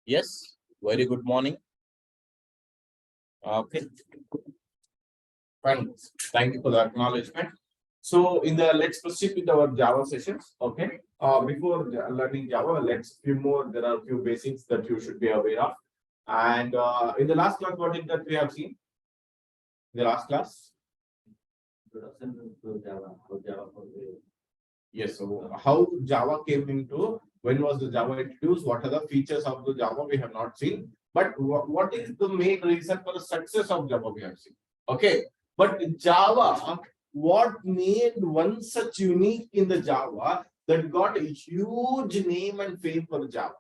Yes, very good morning. Okay, fine. Thank you for the acknowledgement. So, let's proceed with our Java sessions. Okay. Before learning Java, let's few more. There are a few basics that you should be aware of. And in the last class, what did that we have seen? The last class. Yes. So, how Java came into? When was the Java introduced? What are the features of the Java we have not seen? But what is the main reason for the success of Java we have seen? Okay. But Java, what made one such unique in the Java that got a huge name and fame for the Java?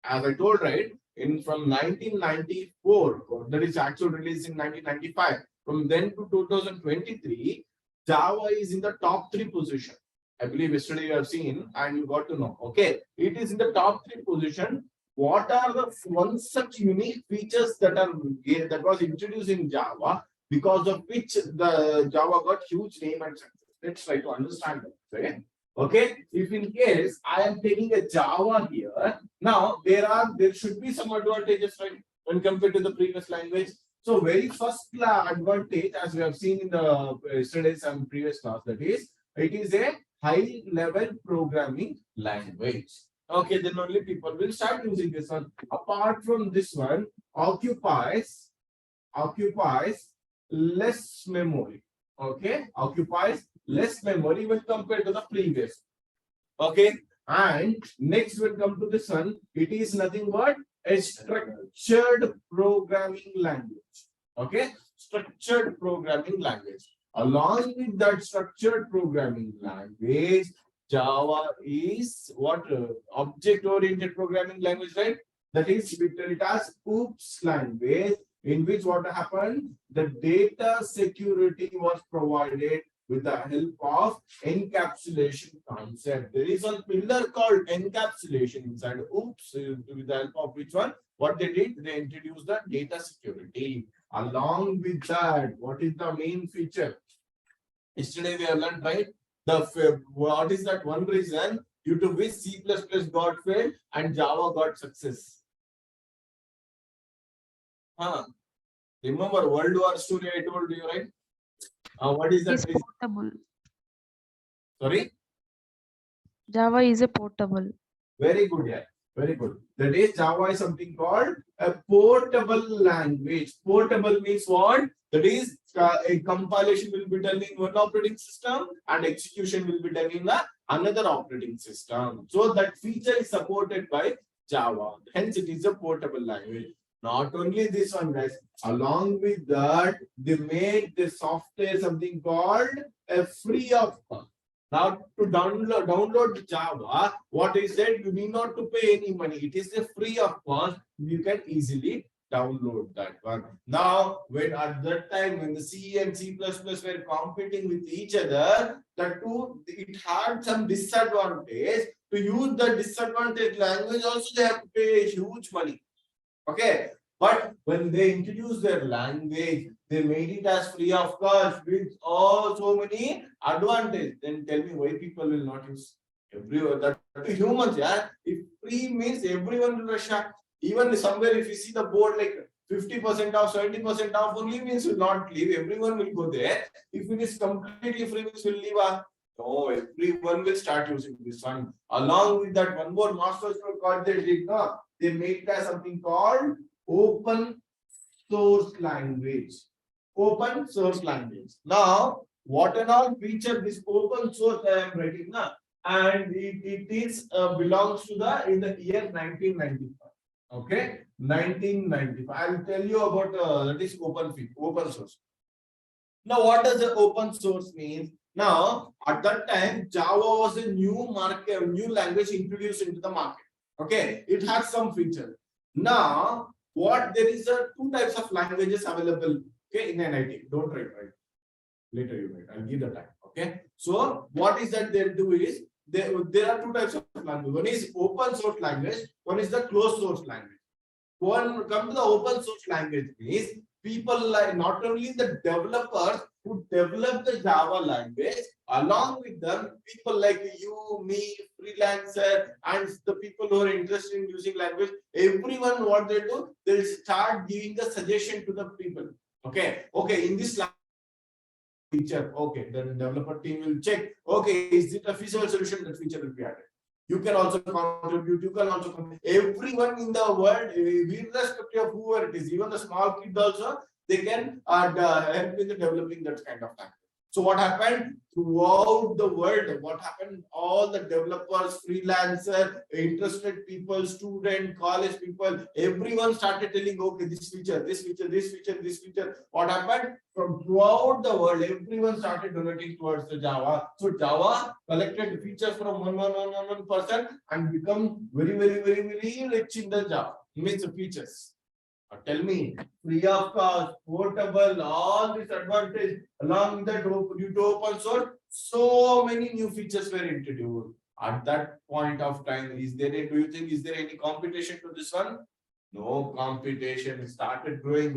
As I told, right, in from 1994, that is actual release in 1995. From then to 2023, Java is in the top 3 position. I believe yesterday you have seen and you got to know. Okay, it is in the top 3 position. What are the one such unique features that was introduced in Java because of which the Java got huge name and success? Let's try to understand it. Okay. Okay, if in case I am taking a Java here, now there should be some advantages, right, when compared to the previous language. So very first advantage, as we have seen in the yesterday's and previous class, that is, it is a high level programming language. Okay, then only people will start using this one. Apart from this one, occupies less memory. Okay, occupies less memory when compared to the previous. Okay, and next when come to this one, it is nothing but a structured programming language. Okay, structured programming language. Along with that structured programming language, Java is what? Object-oriented programming language, right? That is, we tell it as OOPS language, in which what happened? The data security was provided with the help of encapsulation concept. There is a pillar called encapsulation inside OOPS, with the help of which one? What they did? They introduced the data security. Along with that, what is the main feature? Yesterday we have learned, right? What is that one reason due to which C++ got failed and Java got success? Remember World War story I told you, right? What is that? Is portable. Sorry? Java is a portable. Very good, yeah. Very good. That is, Java is something called a portable language. Portable means what? That is, a compilation will be done in one operating system and execution will be done in another operating system. So that feature is supported by Java. Hence, it is a portable language. Not only this one, guys. Along with that, they made the software something called a free of cost. Now, to download Java, what is that? You need not to pay any money. It is a free of cost. You can easily download that one. Now, when at that time, when the C and C++ were competing with each other, it had some disadvantage. To use the disadvantage language, also they have to pay huge money. Okay, but when they introduced their language, they made it as free of cost with so many advantages. Then tell me why people will not use everyone. That to humans, yeah. If free means everyone will rush. Even somewhere, if you see the board like 50% off, 70% off, only means will not leave. Everyone will go there. If it is completely free, means will leave. No, everyone will start using this one. Along with that, one more master card they did. No, they made it as something called open source language. Open source language. Now, what and all feature this open source I am writing now, and it is belongs to in the year 1995. Okay, 1995. I will tell you about that is open source. Now, what does the open source mean? Now, at that time, Java was a new language introduced into the market. Okay, it has some features. Now, there is two types of languages available. Okay, in NIT. Don't write. Later you write. I'll give the time. Okay. So, what is that they'll do is there are two types of language. One is open source language. One is the closed source language. Come to the open source language means people like not only the developers who develop the Java language. Along with them, people like you, me, freelancer, and the people who are interested in using language, everyone what they do, they'll start giving the suggestion to the people. Okay, okay, in this feature, okay, then developer team will check, okay, is it a feasible solution? That feature will be added. You can also contribute, you can also contribute. Everyone in the world, irrespective of whoever it is, even the small kids also, they can help in the developing that kind of thing. So what happened throughout the world? What happened? All the developers, freelancer, interested people, student, college people, everyone started telling, okay, this feature, this feature, this feature, this feature. What happened? From throughout the world, everyone started donating towards the Java. So Java collected features from one person and become very rich in the Java. Means the features. Tell me, free of cost, portable, all this advantage along with that due to open source, so many new features were introduced. At that point of time, do you think is there any competition to this one? No competition. It started growing.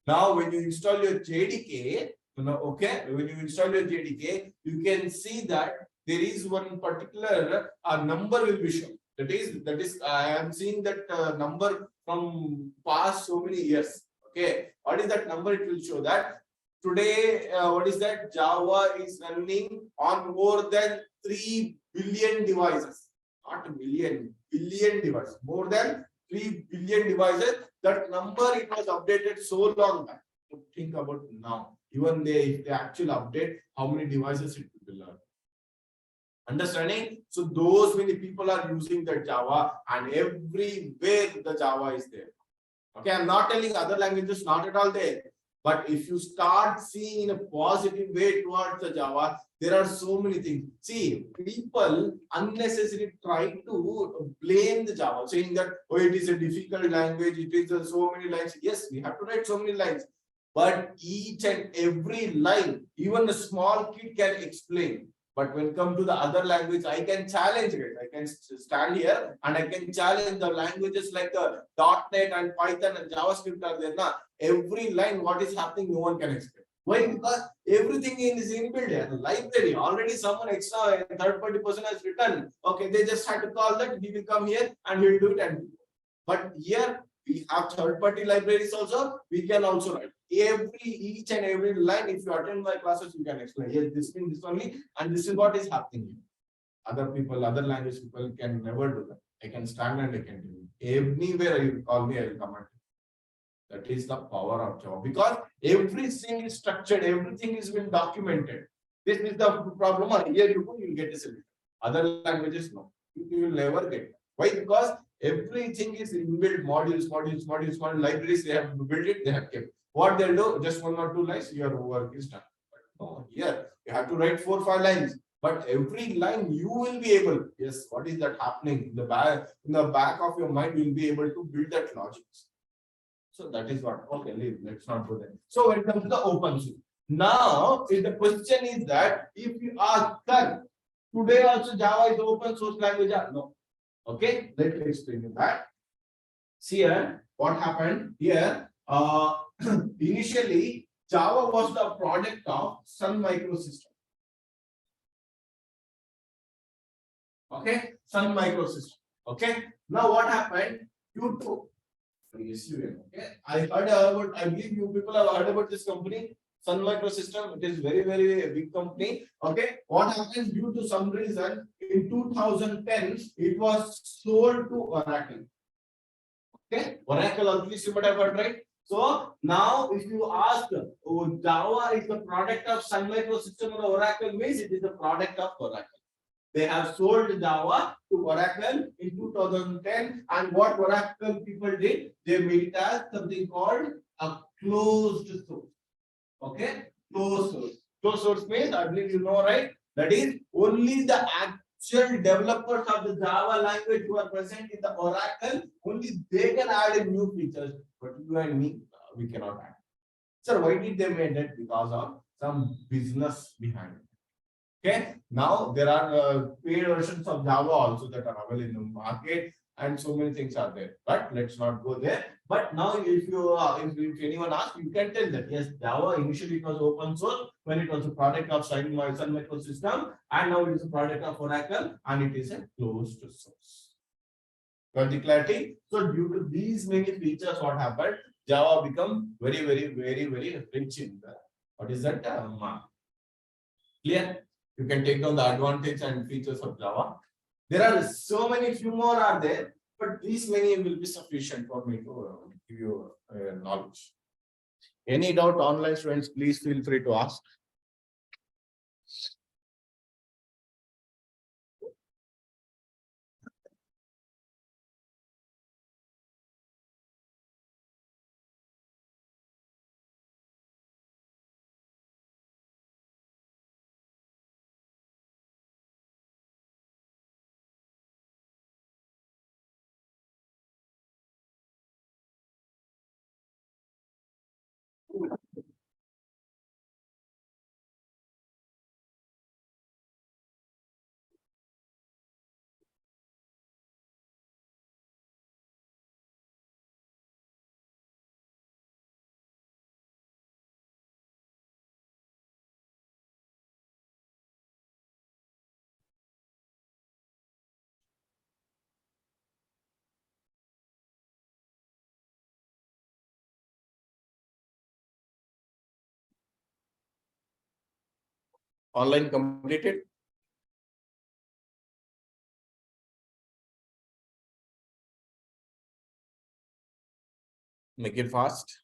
Now, when you install your JDK, okay, when you install your JDK, you can see that there is one particular number will be shown. That is, I am seeing that number from past so many years. Okay, what is that number? It will show that today, what is that? Java is running on more than 3 billion devices, not a million, billion devices, more than 3 billion devices. That number, it was updated so long back. Think about now. Even if they actually update, how many devices it will learn. Understanding? So those many people are using the Java, and everywhere the Java is there. Okay, I'm not telling other languages not at all there. But if you start seeing in a positive way towards the Java, there are so many things. See, people unnecessarily try to blame the Java, saying that, oh, it is a difficult language, it is so many lines. Yes, we have to write so many lines. But each and every line, even a small kid can explain. But when it comes to the other language, I can challenge it. I can stand here and I can challenge the languages like the .NET and Python and JavaScript are there. Now, every line, what is happening, no one can explain. Why? Because everything is inbuilt here. Library, already someone extra third-party person has written. Okay, they just had to call that, he will come here and he'll do it. But here, we have third-party libraries also. We can also write each and every line. If you attend my classes, you can explain. Yes, this means this only, and this is what is happening here. Other people, other language people can never do that. I can stand and I can do it. Anywhere you call me, I will come and do it. That is the power of Java, because everything is structured, everything is been documented. This is the problem. Here you go, you will get a solution. Other languages, no, you will never get. Why? Because everything is inbuilt modules, libraries. They have built it, they have kept. What they'll do, just 1 or 2 lines, your work is done. But no, here you have to write 4 or 5 lines. But every line you will be able, yes, what is that happening? In the back of your mind, you will be able to build that logic. So that is what, okay, let's not go there. So when it comes to the open source. Now, if the question is that if you ask, sir, today also Java is open source language? No. Okay, let me explain you that. See here, what happened here? Initially, Java was the product of Sun Microsystem. Okay, Sun Microsystem. Okay, now what happened? Okay, I believe you people have heard about this company, Sun Microsystem. It is very big company. Okay, what happens due to some reason in 2010 it was sold to Oracle. Okay, Oracle, at least you might have heard, right? So now if you ask, oh, Java is the product of Sun Microsystem or Oracle, means it is the product of Oracle. They have sold Java to Oracle in 2010, and what Oracle people did, they made it as something called a closed source. Okay, closed source. Closed source means, I believe you know, right? That is only the actual developers of the Java language who are present in the Oracle, only they can add in new features. But you and me, we cannot add. Sir, why did they make that? Because of some business behind it. Okay, now there are paid versions of Java also that are available in the market. and so many things are there. But let's not go there. But now, if anyone asks, you can tell that yes, Java initially it was open source when it was a product of Sun Microsystem, and now it is a product of Oracle, and it is a closed source. Got the clarity? So due to these many features, what happened? Java become very rich in the what is that? Clear? You can take down the advantage and features of Java. There are so many, few more are there, but these many will be sufficient for me to give you knowledge. Any doubt, online students, please feel free to ask. Online completed. Make it fast.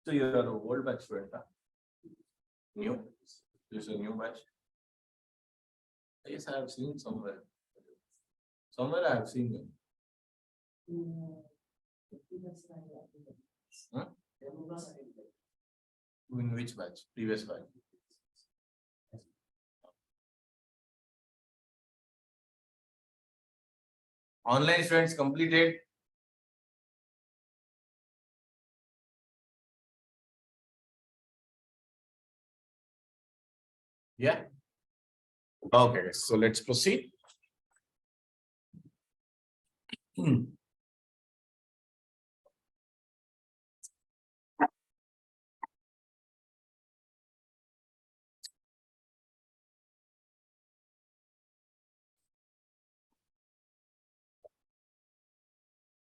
So you are an old batch student, huh? New? This is a new batch. Yes, I have seen somewhere. Somewhere I have seen them. Huh? In which batch? Previous batch. Online students completed. Yeah. Okay, so let's proceed.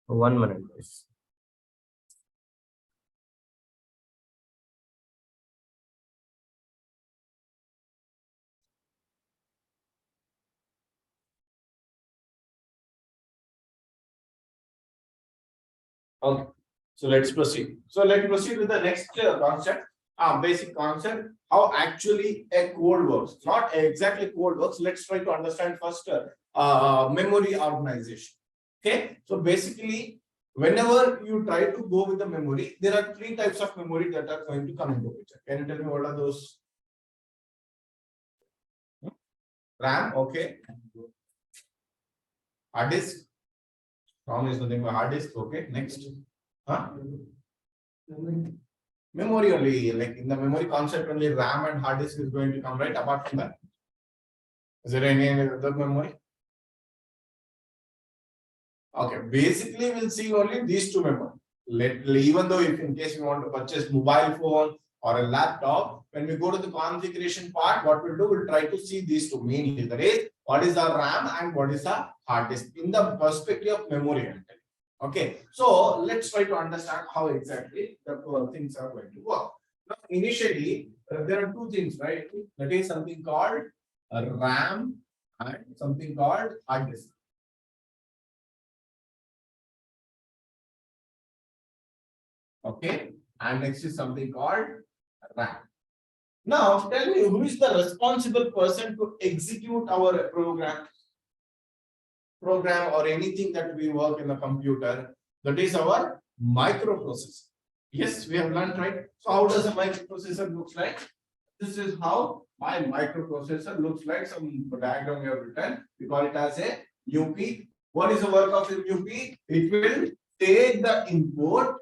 One minute, please. Okay, so let's proceed. So let's proceed with the next concept, basic concept, how actually a code works. Not exactly code works. Let's try to understand first memory organization. Okay, so basically, whenever you try to go with the memory, there are three types of memory that are going to come into picture. Can you tell me what are those? RAM, okay. Hard disk. ROM is nothing but hard disk. Okay, next. Huh? Memory only, like in the memory concept, only RAM and hard disk is going to come, right? Apart from that, is there any other memory? Okay, basically we'll see only these two memory. Even though if in case we want to purchase mobile phone or a laptop, when we go to the configuration part, what we'll do, we'll try to see these two meaning. That is, what is the RAM and what is the hard disk in the perspective of memory. Okay, so let's try to understand how exactly the things are going to work. Now, initially, there are two things, right? That is something called RAM and something called hard disk. Okay, and next is something called RAM. Now, tell me, who is the responsible person to execute our program or anything that we work in the computer? That is our microprocessor. Yes, we have learned, right? So how does a microprocessor looks like? This is how my microprocessor looks like. Some diagram we have written. We call it as a UP What is the work of MUP? It will take the input,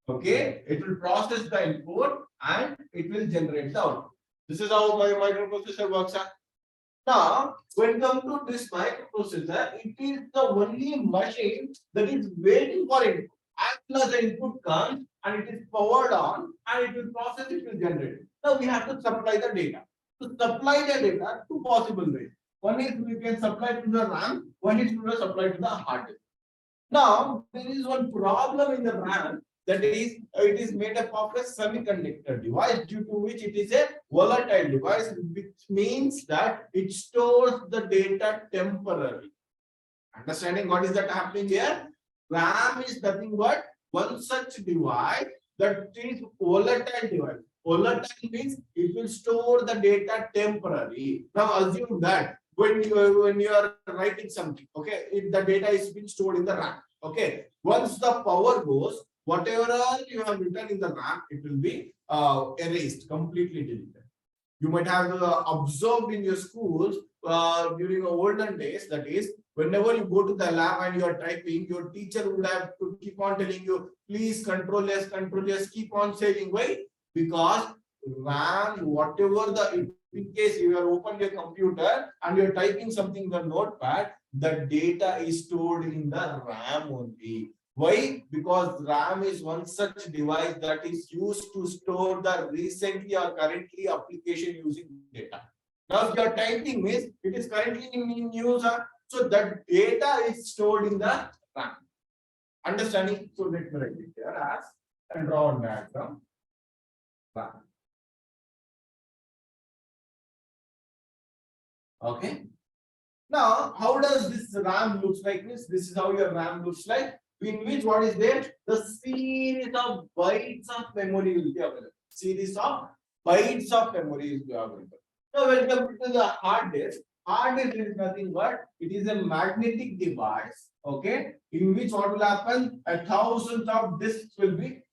okay, it will process the input and it will generate the output. This is how my microprocessor works. Now, when come to this microprocessor, it is the only machine that is waiting for input. As soon as the input comes and it is powered on and it will process, it will generate. Now we have to supply the data. To supply the data, two possible ways. One is we can supply to the RAM, one is to supply to the hard disk. Now, there is one problem in the RAM, that is, it is made up of a semiconductor device, due to which it is a volatile device, which means that it stores the data temporarily. Understanding what is that happening here? RAM is nothing but one such device that is volatile device. Volatile means it will store the data temporarily. Now assume that when you are writing something, okay, the data is being stored in the RAM. Okay, once the power goes, whatever you have written in the RAM, it will be erased, completely deleted. You might have observed in your schools during olden days, that is, whenever you go to the lab and you are typing, your teacher would have to keep on telling you, please control S, keep on saying. Why? Because RAM, whatever the, in case you are open your computer and you are typing something in the notepad, the data is stored in the RAM only. Why? Because RAM is one such device that is used to store the recently or currently application using data. Now, if you are typing means it is currently in use, so that data is stored in the RAM. Understanding? So let me write it here as and draw a diagram. RAM. Okay. Now, how does this RAM looks like? This is how your RAM looks like. In which what is there? The series of bytes of memory will be available. Series of bytes of memory will be available. Now, welcome to the hard disk. Hard disk is nothing but it is a magnetic device. Okay, in which what will happen? 1,000 of disks will be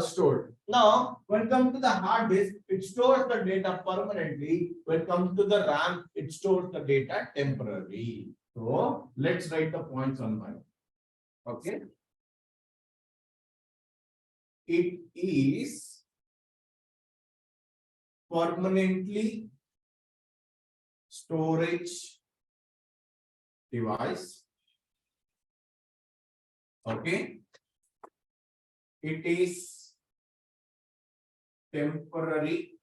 stored. Now, when come to the hard disk, it stores the data permanently. When comes to the RAM, it stores the data temporarily. So let's write the points on my. Okay. It is permanently storage device. Okay. It is temporary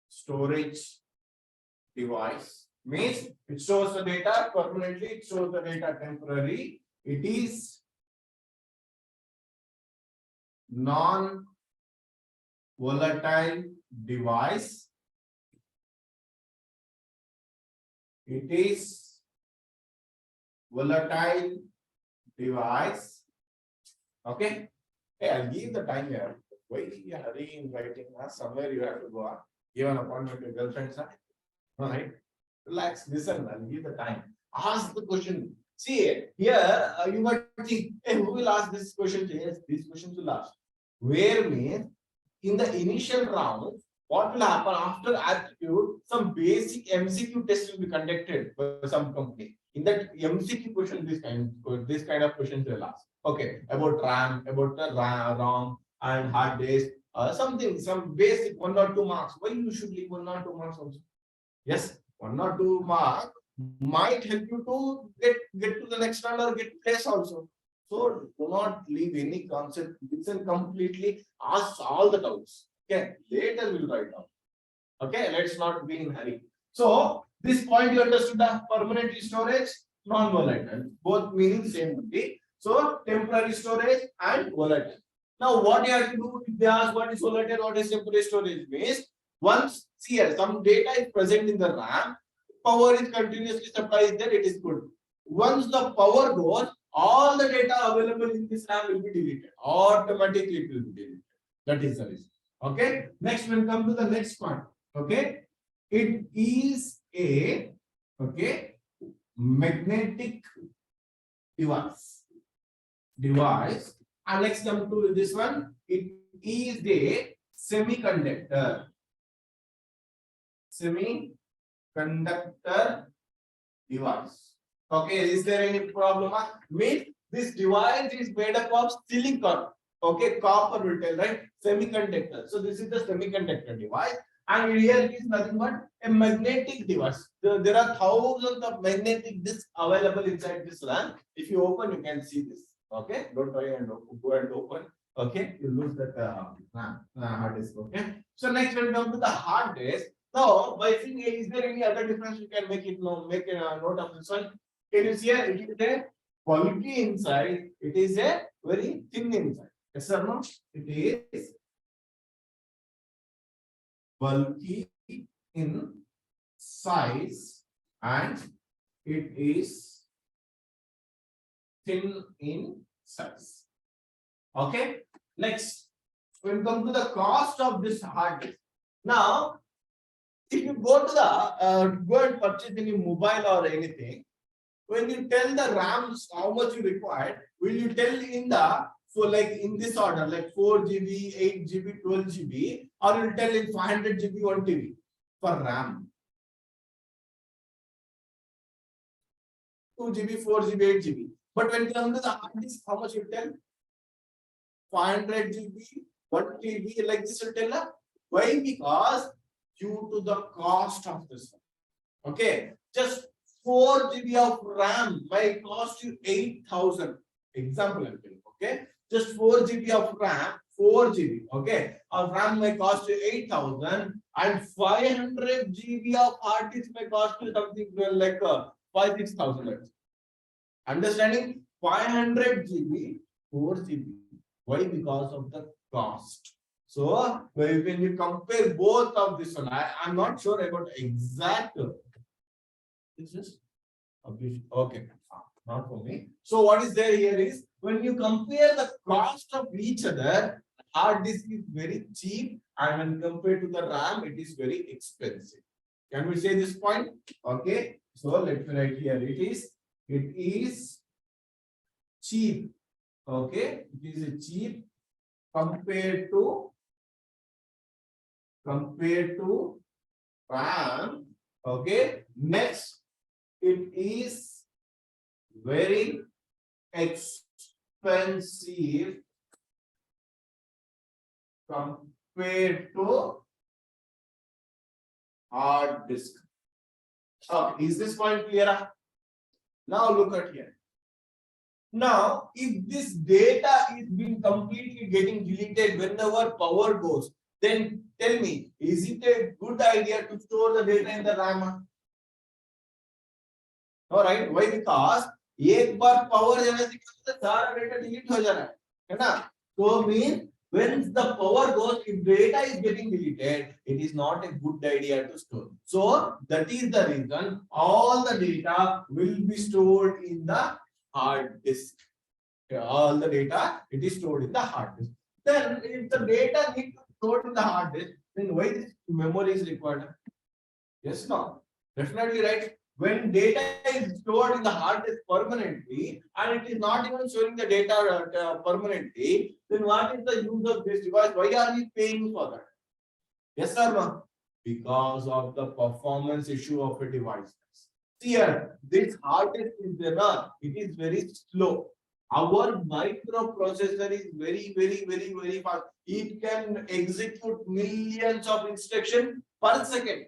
storage device. Means it stores the data permanently, it stores the data temporarily. It is non-volatile device. It is volatile device. Okay. Hey, I'll give the time here. Why are you hurrying in writing? Somewhere you have to go. Give an appointment to your girlfriend, sir. All right. Relax, listen, I'll give the time. Ask the question. See, here you might think, hey, who will ask this question? Yes, these questions will ask. Where means in the initial round, what will happen after aptitude? Some basic MCQ test will be conducted by some company. In that MCQ question, this kind of questions will ask. Okay, about RAM, about the ROM and hard disk, some basic 1 or 2 marks. Why you should leave 1 or 2 marks also? Yes, 1 or 2 marks might help you to get to the next round or get place also. So do not leave any concept. Listen completely. Ask all the doubts. Okay, later we'll write down. Okay, let's not be in hurry. So this point you understood the permanent storage, non-volatile, both meaning same only. So temporary storage and volatile. Now what you have to do if they ask what is volatile, what is temporary storage means once see here some data is present in the RAM, power is continuously supplied there, it is good. Once the power goes, all the data available in this RAM will be deleted. Automatically it will be deleted. That is the reason. Okay. Next, we'll come to the next point. Okay. It is a magnetic device. And next come to this one. It is a semiconductor. Semiconductor device. Okay, is there any problem? Means this device is made up of silicon. Okay, copper will tell, right? Semiconductor. So this is the semiconductor device, and here it is nothing but a magnetic device. There are thousands of magnetic discs available inside this RAM. If you open, you can see this. Okay, don't try and go and open. Okay, you lose that hard disk. Okay, so next we'll come to the hard disk. Now, by seeing, is there any other difference you can make it know? Make a note of this one. Can you see here? It is a bulky inside. It is a very thin inside. Yes or no? It is bulky in size and it is thin in size. Okay. Next, we'll come to the cost of this hard disk. Now, if you go to the go and purchase any mobile or anything, when you tell the RAMs how much you require, will you tell in the like in this order, like 4 GB, 8 GB, 12 GB, or you will tell in 500 GB 1 TB for RAM? 2 GB, 4 GB, 8 GB. But when you come to the hard disk, how much you tell? 500 GB, 1 TB, like this you tell. Why? Because due to the cost of this one. Okay, just 4 GB of RAM might cost you 8,000. Example, I'm telling. Okay, just 4 GB of RAM, 4 GB. Okay, of RAM may cost you 8,000, and 500 GB of hard disk may cost you something like 5,000-6,000. Understanding? 500 GB, 4 GB. Why? Because of the cost. So when you compare both of this one, I'm not sure about exact. This is okay, not for me. So what is there here is when you compare the cost of each other, hard disk is very cheap, and when compared to the RAM, it is very expensive. Can we say this point? Okay. So let me write here. It is cheap. Okay, it is cheap compared to RAM. Okay, next it is very expensive compared to hard disk. Okay, is this point clear? Now look at here. Now, if this data is being completely getting deleted whenever power goes, then tell me, is it a good idea to store the data in the RAM? All right, why? Because एक बार power जाने से क्या सारा data delete हो जाना है ना? So mean when the power goes, if data is getting deleted, it is not a good idea to store. So that is the reason all the data will be stored in the hard disk. All the data, it is stored in the hard disk. Then if the data needs to be stored in the hard disk, then why this memory is required? Yes, no, definitely right. When data is stored in the hard disk permanently and it is not even storing the data permanently, then what is the use of this device? Why are we paying for that? Yes or no? Because of the performance issue of a device. Here, this hard disk is there, it is very slow. Our microprocessor is very fast. It can execute millions of instructions per second.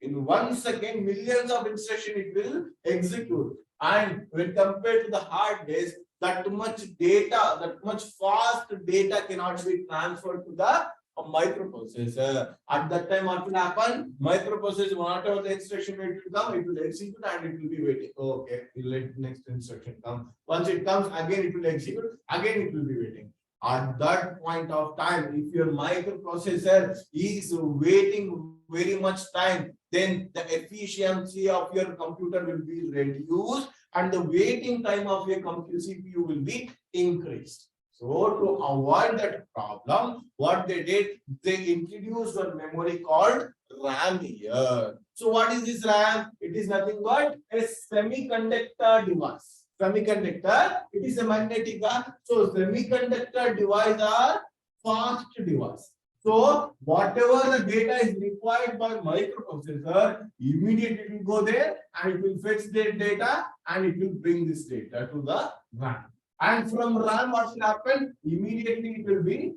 In 1 second, millions of instructions it will execute. And when compared to the hard disk, that much data, that much fast data cannot be transferred to the microprocessor. At that time, what will happen? Microprocessor, whatever the instruction it will come, it will execute and it will be waiting. Okay, we'll let next instruction come. Once it comes, again it will execute, again it will be waiting. At that point of time, if your microprocessor is waiting very much time, then the efficiency of your computer will be reduced and the waiting time of your CPU will be increased. So to avoid that problem, what they did, they introduced a memory called RAM here. So what is this RAM? It is nothing but a semiconductor device. Semiconductor, it is a magnetic. So semiconductor device are fast device. So whatever the data is required by microprocessor, immediately it will go there and it will fetch the data and it will bring this data to the RAM. And from RAM, what will happen? Immediately it will be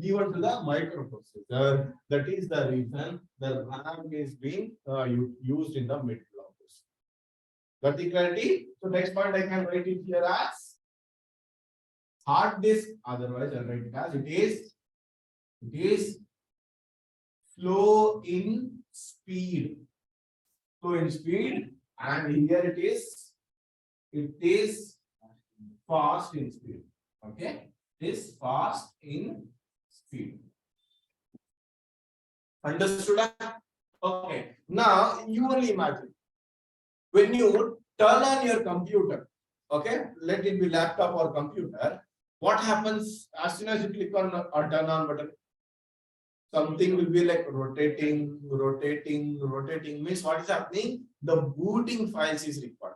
given to the microprocessor. That is the reason the RAM is being used in the middle of this. Got the clarity? So next point I can write it here as hard disk. Otherwise, I'll write it as it is flow in speed. Flow in speed, and here it is fast in speed. Okay, it is fast in speed. Understood? Okay. Now you only imagine when you turn on your computer. Okay, let it be laptop or computer. What happens as soon as you click on or turn on button? Something will be like rotating. Means what is happening? The booting files is required.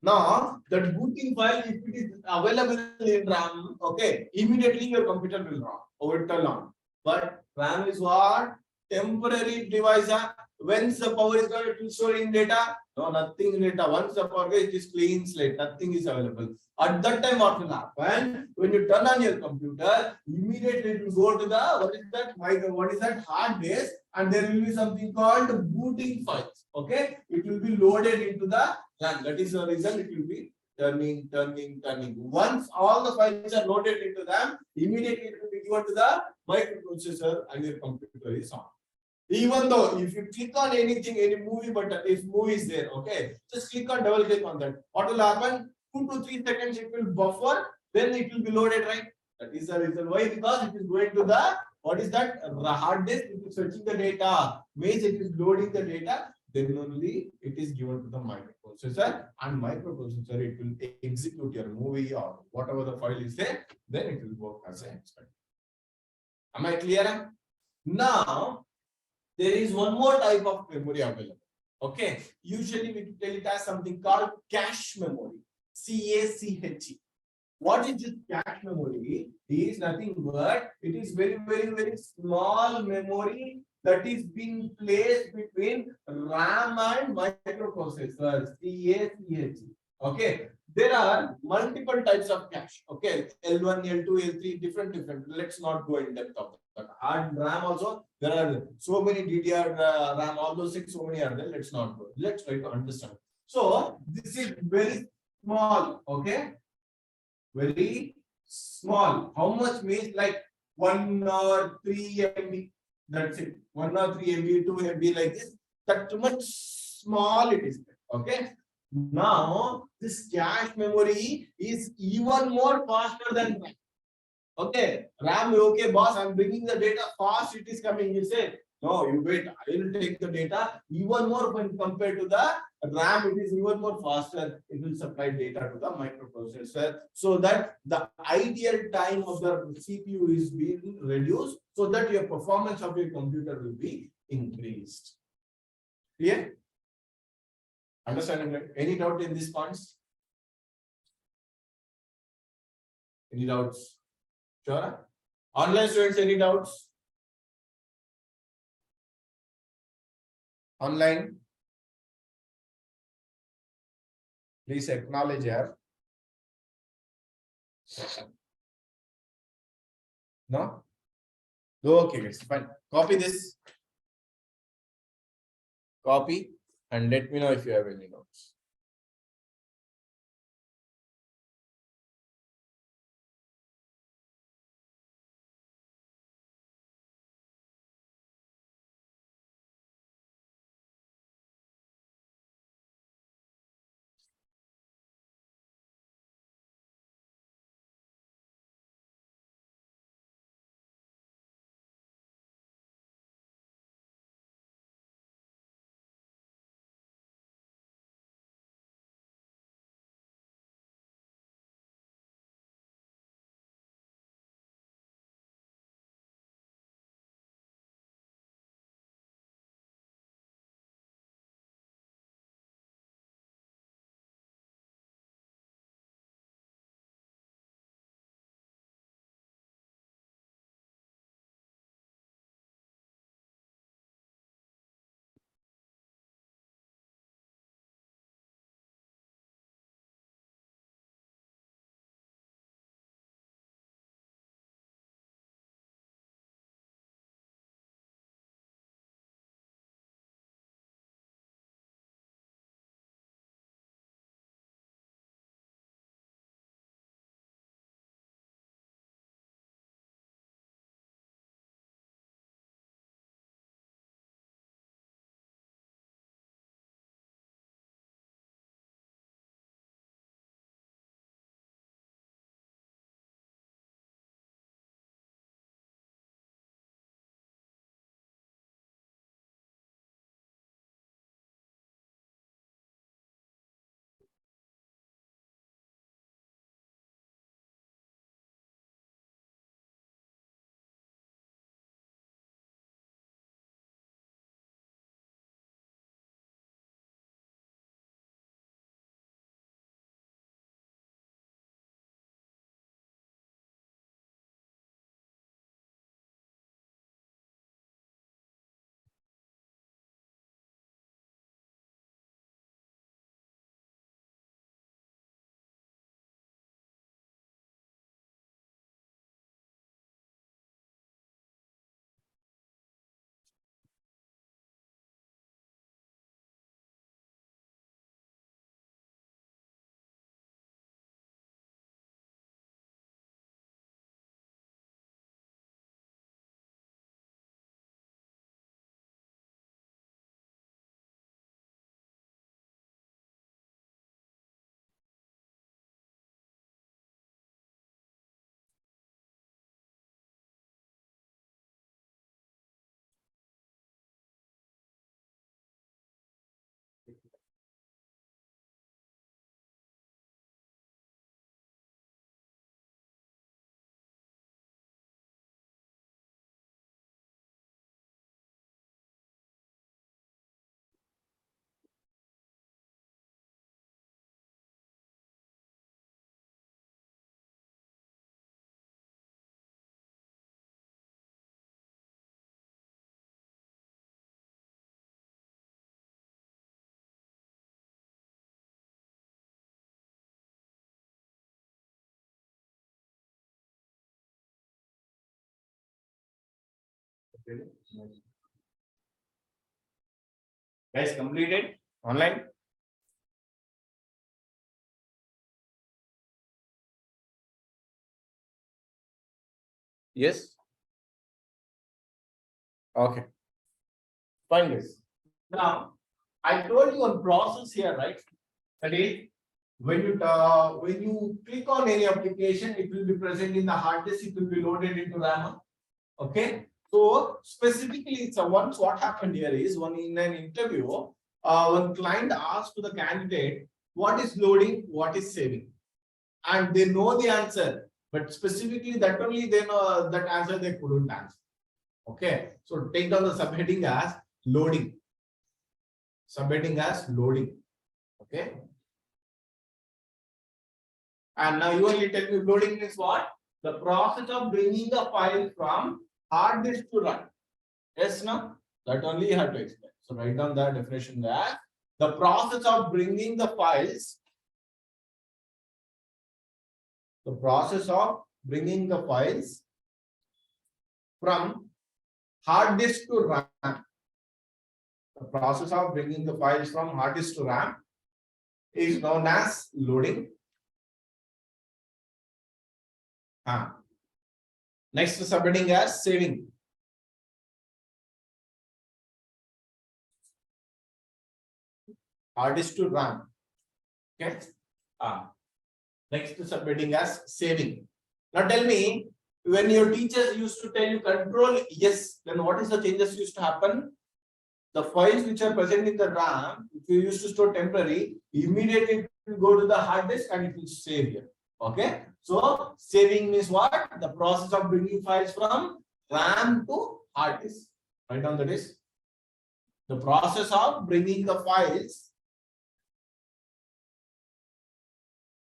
Now, that booting file, if it is available in RAM, okay, immediately your computer will run or turn on. But RAM is what? Temporary device. Once the power is going to store in data, no, nothing in data. Once the power is, it is clean slate, nothing is available. At that time, what will happen? When you turn on your computer, immediately it will go to the what is that hard disk, and there will be something called booting files. Okay, it will be loaded into the RAM. That is the reason it will be turning. Once all the files are loaded into them, immediately it will be given to the microprocessor and your computer is on. Even though if you click on anything, any movie button, if movie is there, okay, just click on double click on that. What will happen? 2 to 3 seconds it will buffer, then it will be loaded, right? That is the reason why, because it is going to the what is that hard disk, it is fetching the data, means it is loading the data, then only it is given to the microprocessor, and microprocessor it will execute your movie or whatever the file is there, then it will work as expected. Am I clear? Now there is one more type of memory available. Okay, usually we tell it as something called cache memory. CACHE. What is this cache memory? It is nothing but it is very small memory that is being placed between RAM and microprocessors. CACHE. Okay, there are multiple types of cache. Okay, L1, L2, L3, different. Let's not go in depth of that. And RAM also, there are so many DDR RAM, all those things, so many are there. Let's not go. Let's try to understand. So this is very small. Okay, very small. How much means like 1 or 3 MB? That's it. 1 or 3 MB, 2 MB like this. That much small it is. Okay. Now this cache memory is even more faster than RAM. Okay, RAM, okay, boss, I'm bringing the data fast, it is coming. You say, no, you wait, I will take the data even more when compared to the RAM, it is even more faster. It will supply data to the microprocessor so that the ideal time of the CPU is being reduced so that your performance of your computer will be increased. Clear? Understanding, right? Any doubt in these points? Any doubts? Sure. Online students, any doubts? Online? Please acknowledge here. No? Okay, guys, fine. Copy this. Copy and let me know if you have any doubts. Guys, completed online. Yes. Okay. Fine, guys. Now, I told you one process here, right? That is, when you click on any application, it will be present in the hard disk. It will be loaded into RAM. Okay. So specifically, so once what happened here is one in an interview, one client asked to the candidate, what is loading, what is saving, and they know the answer, but specifically that only they know that answer they couldn't answer. Okay. So take down the subheading as loading. Subheading as loading. Okay. And now you only tell me loading is what? The process of bringing the file from hard disk to RAM. Yes, no? That only you have to explain. So write down the definition there. The process of bringing the files. The process of bringing the files from hard disk to RAM. The process of bringing the files from hard disk to RAM is known as loading. Next subheading as saving. Hard disk to RAM. Okay. Next subheading as saving. Now tell me, when your teachers used to tell you control yes, then what is the changes used to happen? The files which are present in the RAM, if you used to store temporary, immediately it will go to the hard disk and it will save here. Okay. So saving means what? The process of bringing files from RAM to hard disk. Write down the disk. The process of bringing the files.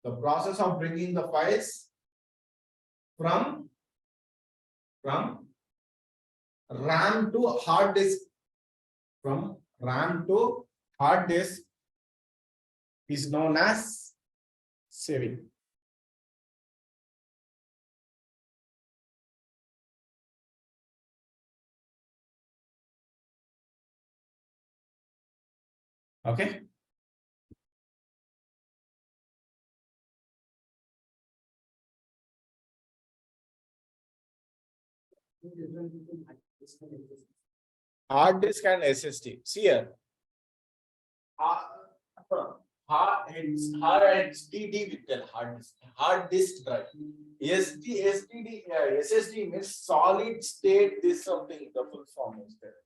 The process of bringing the files from RAM to hard disk. From RAM to hard disk is known as saving. Okay. Hard disk and SSD. See here. HDD with the hard disk drive. SSD means solid state. This something the full form is there.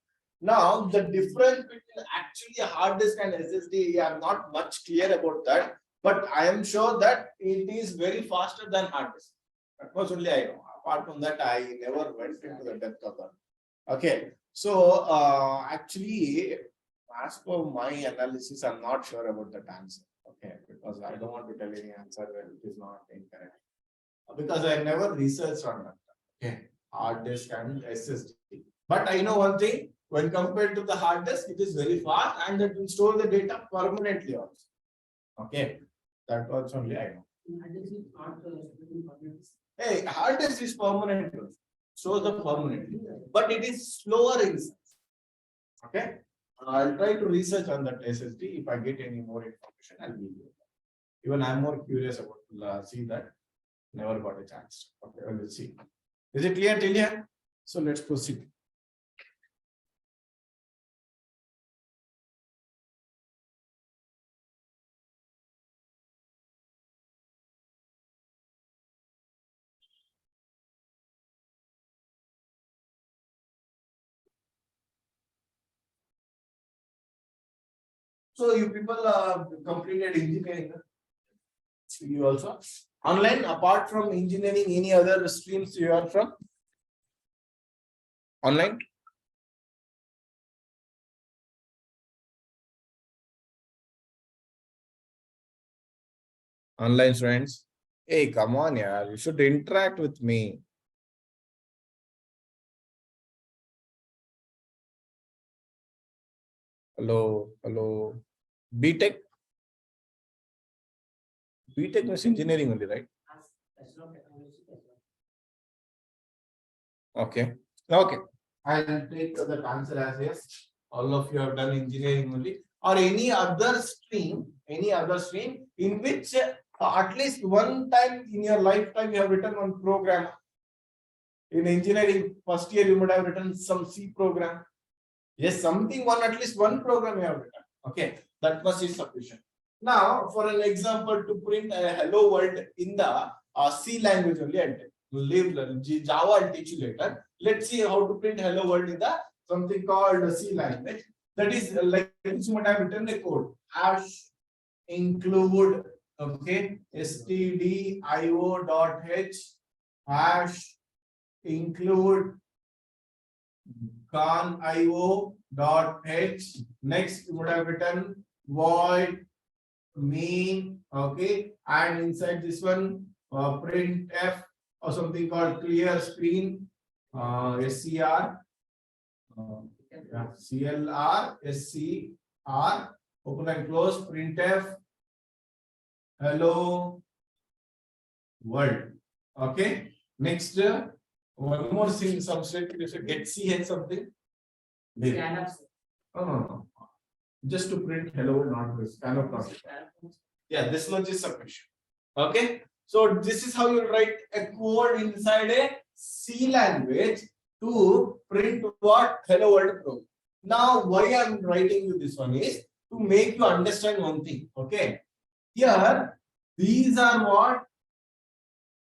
Now the difference between actually a hard disk and SSD, I am not much clear about that, but I am sure that it is very faster than hard disk. That was only I know. Apart from that, I never went into the depth of that. Okay, so actually, as per my analysis, I'm not sure about that answer. Okay, because I don't want to tell any answer where it is not incorrect. Because I never researched on that. Okay, hard disk and SSD. But I know one thing, when compared to the hard disk, it is very fast and it will store the data permanently also. Okay, that was only I know. Hey, hard disk is permanent, shows the permanently, but it is slower in size. Okay, I'll try to research on that SSD. If I get any more information, I'll give you. Even I'm more curious about see that. Never got a chance. Okay, we'll see. Is it clear till here? So let's proceed. So you people completed engineering. You also online apart from engineering, any other streams you are from? Online. Online friends. Hey, come on, yeah. You should interact with me. Hello, hello. BTech. BTech is engineering only, right? Okay. Okay. I'll take the answer as yes. All of you have done engineering only, or any other stream in which at least one time in your lifetime you have written one program. In engineering, first year you would have written some C program. Yes, something one, at least one program you have written. Okay, that much is sufficient. Now, for an example, to print a hello world in the C language only, and leave Java I'll teach you later. Let's see how to print hello world in the something called C language. That is like this what I have written the code. Hash include, okay, stdio.h hash include conio.h. Next, you would have written void main, okay, and inside this one, printf or something called clear screen, scr, clr, scr, open and close, printf, hello world, okay. Next, one more thing, some state you should get ch something. No, no. Just to print hello, not this kind of process. Yeah, this much is sufficient. Okay. So this is how you write a code inside a C language to print what hello world program. Now, why I'm writing you this one is to make you understand one thing. Okay. Here, these are what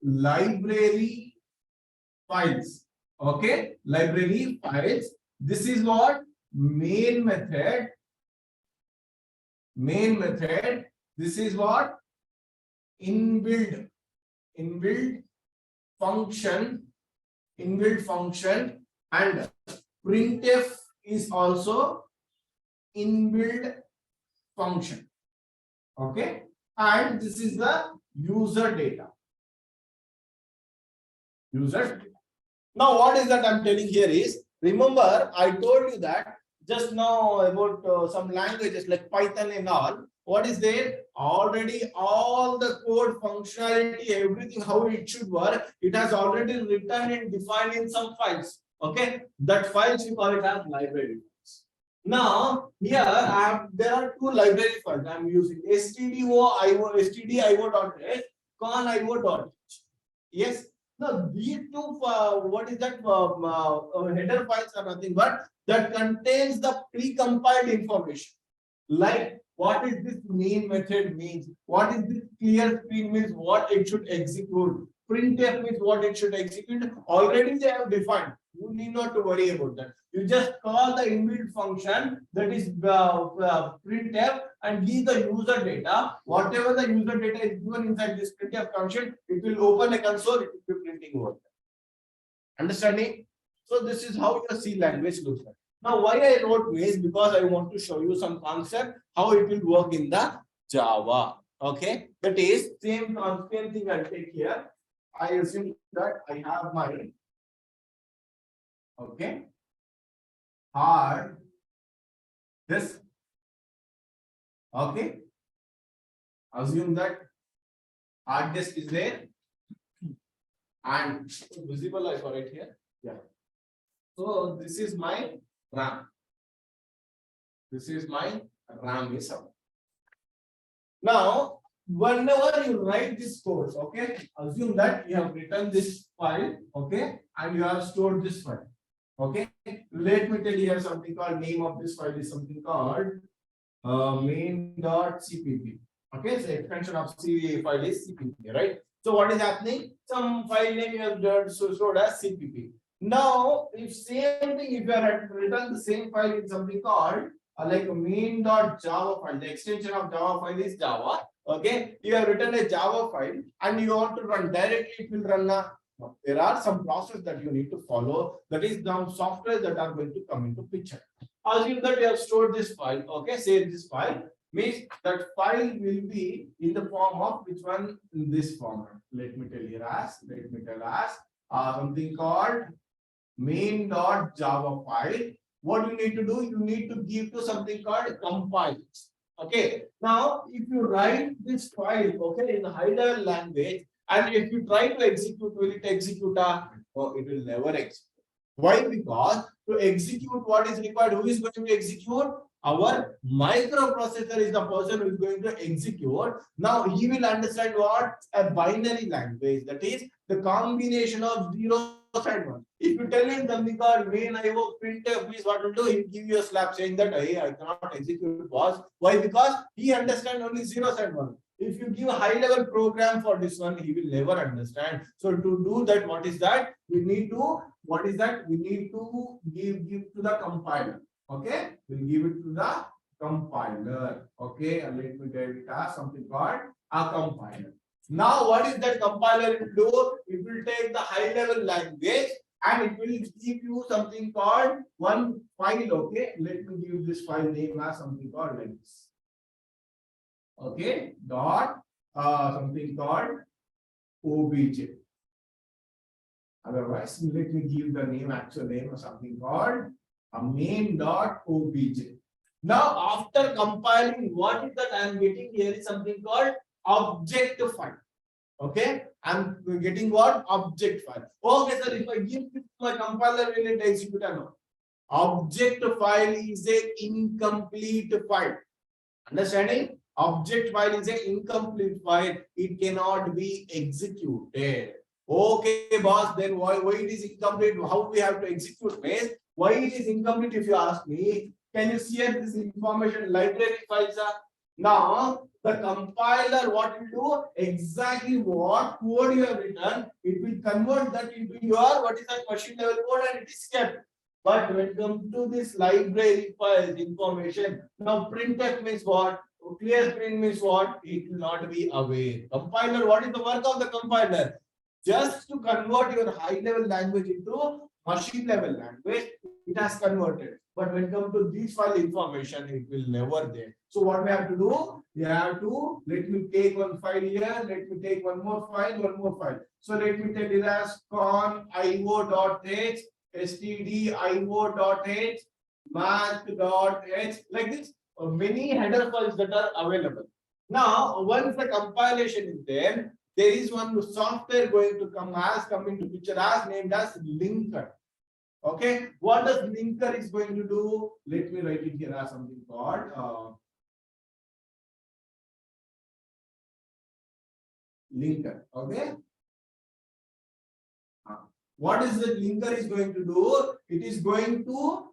library files. Okay, library files. This is what main method. This is what inbuilt function, and printf is also inbuilt function. Okay, and this is the user data. Now, what is that I'm telling here is, remember, I told you that just now about some languages like Python and all. What is there? Already all the code functionality, everything, how it should work, it has already written and defined in some files. Okay, that files you call it as library files. Now, here there are two library files I'm using: stdio.h, conio.h. Yes. Now, these two, what is that? Header files are nothing but that contains the pre-compiled information. Like what is this main method means? What is this clear screen means? What it should execute? Printf means what it should execute. Already they have defined. You need not to worry about that. You just call the inbuilt function, that is printf, and give the user data. Whatever the user data is given inside this printf function, it will open a console. It will be printing over there. Understanding? So this is how your C language looks like. Now, why I wrote Maze? Because I want to show you some concept how it will work in the Java. Okay, that is same thing I'll take here. I assume that I have my hard disk. Okay, assume that hard disk is there and visible I got it here. Yeah. So this is my RAM. This is my RAM is up. Now, whenever you write this code, okay, assume that you have written this file, okay, and you have stored this file. Okay, let me tell you here something called name of this file is something called main.cpp. Okay, so extension of C file is cpp, right? So what is happening? Some file name you have stored as cpp. Now, if same thing, if you have written the same file in something called like main.java file, the extension of Java file is Java. Okay, you have written a Java file and you want to run directly, it will run a. There are some process that you need to follow. That is now software that are going to come into picture. Assume that you have stored this file. Okay, save this file. Means that file will be in the form of which one? In this format. Let me tell as something called main.java file. What you need to do? You need to give to something called compile. Okay. Now, if you write this file, okay, in high level language, and if you try to execute, will it execute? Oh, it will never execute. Why? Because to execute what is required, who is going to execute? Our microprocessor is the person who is going to execute. Now he will understand what? A binary language. That is the combination of zeros and ones. If you tell him something called main IO printf, please what will do? He will give you a slap saying that hey, I cannot execute was. Why? Because he understands only zeros and ones. If you give a high level program for this one, he will never understand. So to do that, what is that? We need to, what is that? We need to give to the compiler. Okay, we'll give it to the compiler. Okay, and let me tell it as something called a compiler. Now, what is that compiler will do? It will take the high level language and it will give you something called one file. Okay, let me give this file name as something called like this. Okay, dot something called obj. Otherwise, let me give the name, actual name or something called a main dot obj. Now, after compiling, what is that I am getting here is something called object file. Okay, I'm getting what? Object file. Okay, sir, if I give this to my compiler, will it execute or not? Object file is a incomplete file. Understanding? Object file is an incomplete file. It cannot be executed. Okay, boss, then why it is incomplete? How we have to execute means? Why it is incomplete if you ask me? Can you see this information library files are? Now, the compiler, what will do? Exactly what code you have written, it will convert that into your, what is that machine level code and it is kept. But when it comes to this library files information, now printf means what? Clear screen means what? It will not be aware. Compiler, what is the work of the compiler? Just to convert your high level language into machine level language, it has converted. But when it comes to this file information, it will never there. So what we have to do? We have to, let me take one file here, let me take one more file. So let me tell it as conio.h, stdio.h, math.h, like this. Many header files that are available. Now, once the compilation is there is one software going to come into picture as named as linker. Okay, what does linker is going to do? Let me write it here as something called linker. Okay. What is the linker is going to do? It is going to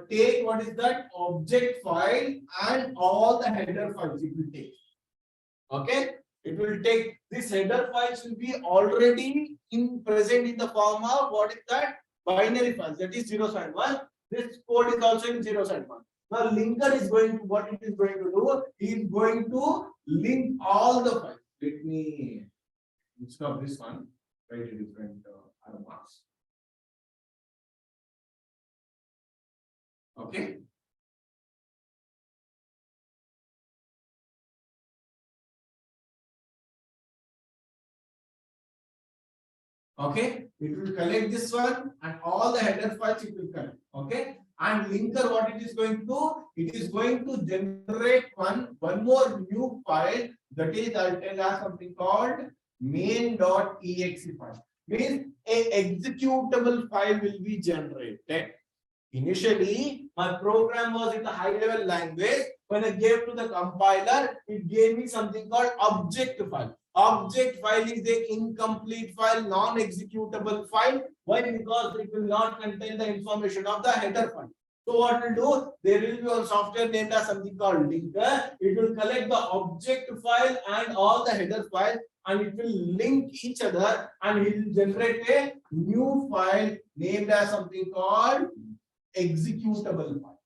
take what is that object file and all the header files it will take. Okay, it will take this header files will be already present in the form of what is that binary files, that is 0s and 1. This code is also in 0s and 1. Now linker is going to, what it is going to do? It is going to link all the files. Let me instead of this one write a different marks. Okay. Okay, it will collect this one and all the header files it will collect. Okay, and linker what it is going to do? It is going to generate one more new file, that is I'll tell us something called main.exe file. Means a executable file will be generated. Initially, my program was in the high level language. When I gave to the compiler, it gave me something called object file. Object file is an incomplete file, non-executable file. Why? Because it will not contain the information of the header file. So what will do? There will be one software named as something called linker. It will collect the object file and all the header files and it will link each other and it will generate a new file named as something called executable file.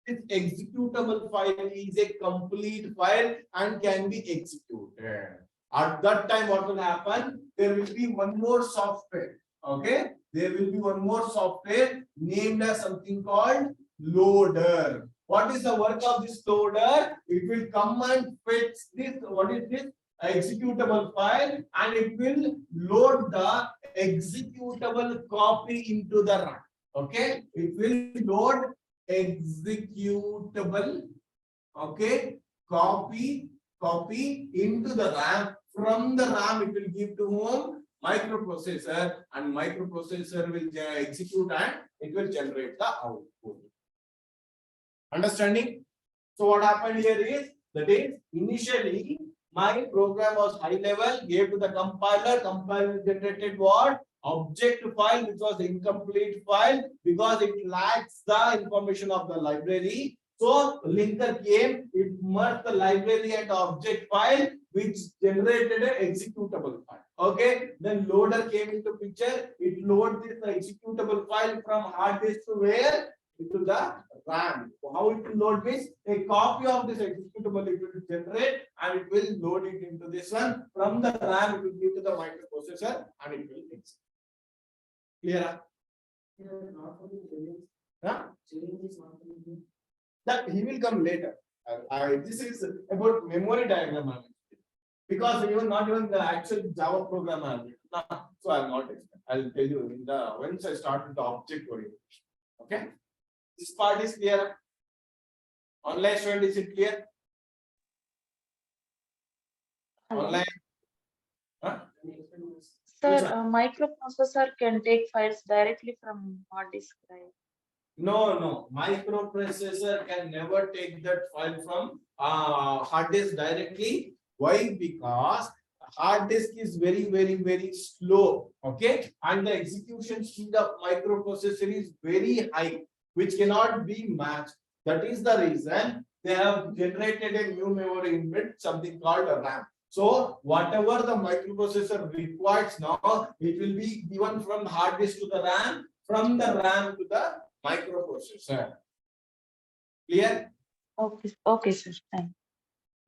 This executable file is a complete file and can be executed. At that time, what will happen? There will be one more software. Okay, there will be one more software named as something called loader. What is the work of this loader? It will come and fetch this. What is this? Executable file, and it will load the executable copy into the RAM. Okay, it will load executable, okay, copy into the RAM. From the RAM, it will give to whom? Microprocessor, and microprocessor will execute and it will generate the output. Understanding? So what happened here is that is initially my program was high level, gave to the compiler generated what? Object file, which was incomplete file because it lacks the information of the library. So linker came, it merged the library and object file, which generated an executable file. Okay, then loader came into picture. It loaded the executable file from hard disk to where? Into the RAM. How it will load means a copy of this executable it will generate and it will load it into this one. From the RAM, it will give to the microprocessor and it will execute. Clear? Huh? That he will come later. This is about memory diagram. Because even not even the actual Java program I have written. So I am not explaining. I'll tell you in the once I start with the object orientation. Okay. This part is clear. Online student, is it clear? Hello. Online. Huh? Sir, a microprocessor can take files directly from hard disk, right? No. Microprocessor can never take that file from hard disk directly. Why? Because hard disk is very slow. Okay, and the execution speed of microprocessor is very high, which cannot be matched. That is the reason they have generated a new memory inbuilt, something called a RAM. So whatever the microprocessor requires now, it will be given from hard disk to the RAM, from the RAM to the microprocessor. Clear? Okay, sir. Thank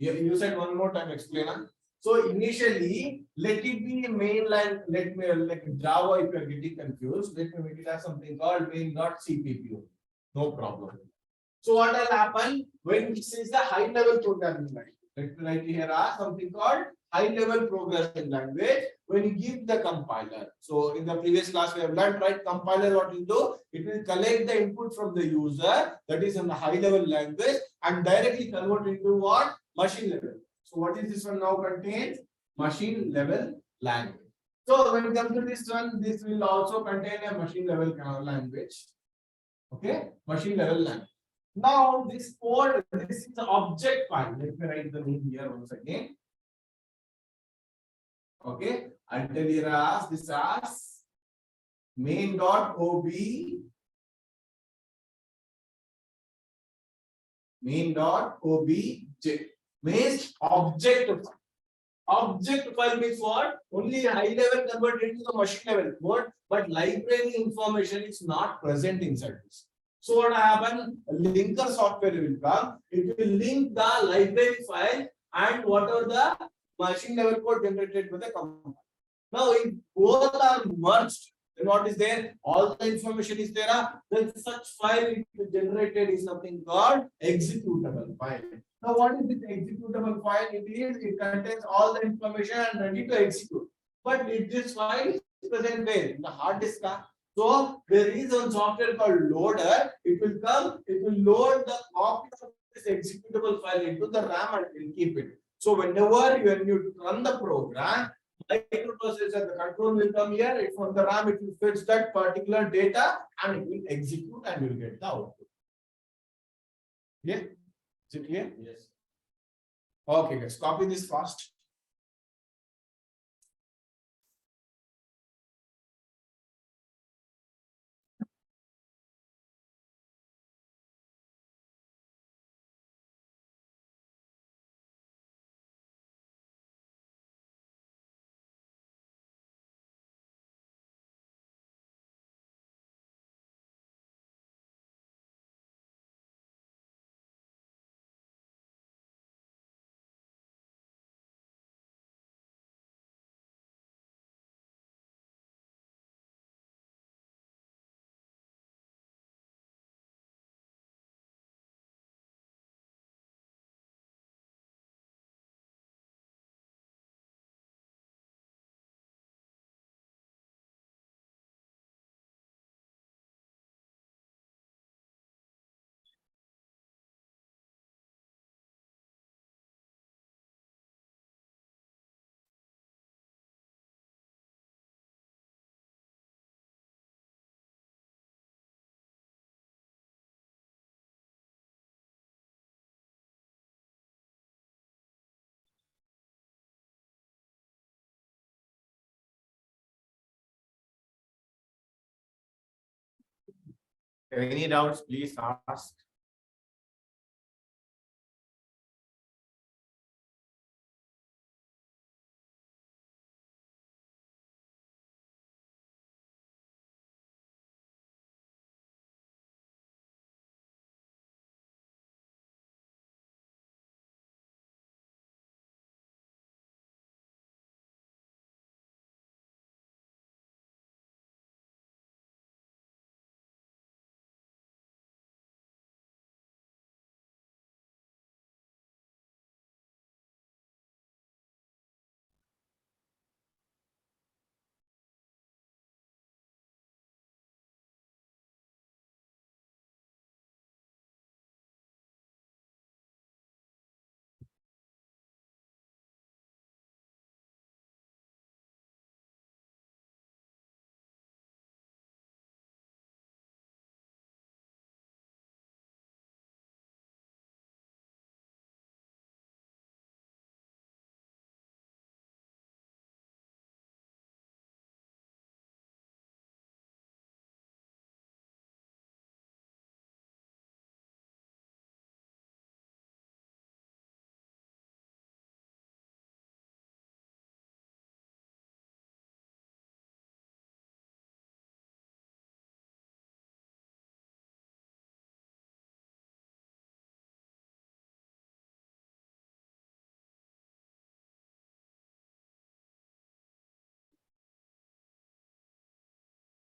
You said one more time, explain. Huh? So initially, let it be a mainline, let me like Java, if you are getting confused, let me make it as something called main.cpp. No problem. So what will happen when this is the high level programming language? Let me write here as something called high level programming language. When you give the compiler. So in the previous class we have learned, right? Compiler what will do? It will collect the input from the user, that is in the high level language, and directly convert into what? Machine level. So what is this one now contains? Machine level language. So when it comes to this one, this will also contain a machine level language. Okay, machine level language. Now this code, this is the object file. Let me write the name here once again. Okay, I'll tell you as this as main.obj means object file. Object file means what? Only high level converted into the machine level code, but library information is not present inside this. So what happen? Linker software will come. It will link the library file and whatever the machine level code generated with the compiler. Now, if both are merged, then what is there? All the information is there. Then such file it generated is something called executable file. Now, what is this executable file? It contains all the information and ready to execute. But if this file is present where? In the hard disk. So there is one software called loader. It will come, it will load the copy of this executable file into the RAM and will keep it. So whenever when you run the program, microprocessor, the control will come here. It from the RAM, it will fetch that particular data and it will execute and you will get the output. Yeah, is it clear? Yes. Okay, guys, copy this fast. Any doubts, please ask.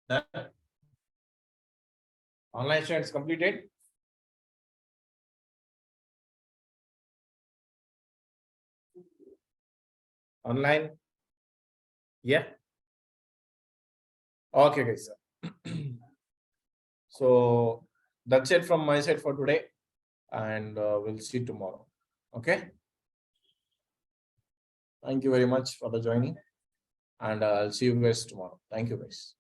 Done. Online students completed. Online. Yeah. Okay, guys. So that's it from my side for today, and we'll see you tomorrow. Okay. Thank you very much for the joining, and I'll see you guys tomorrow. Thank you, guys.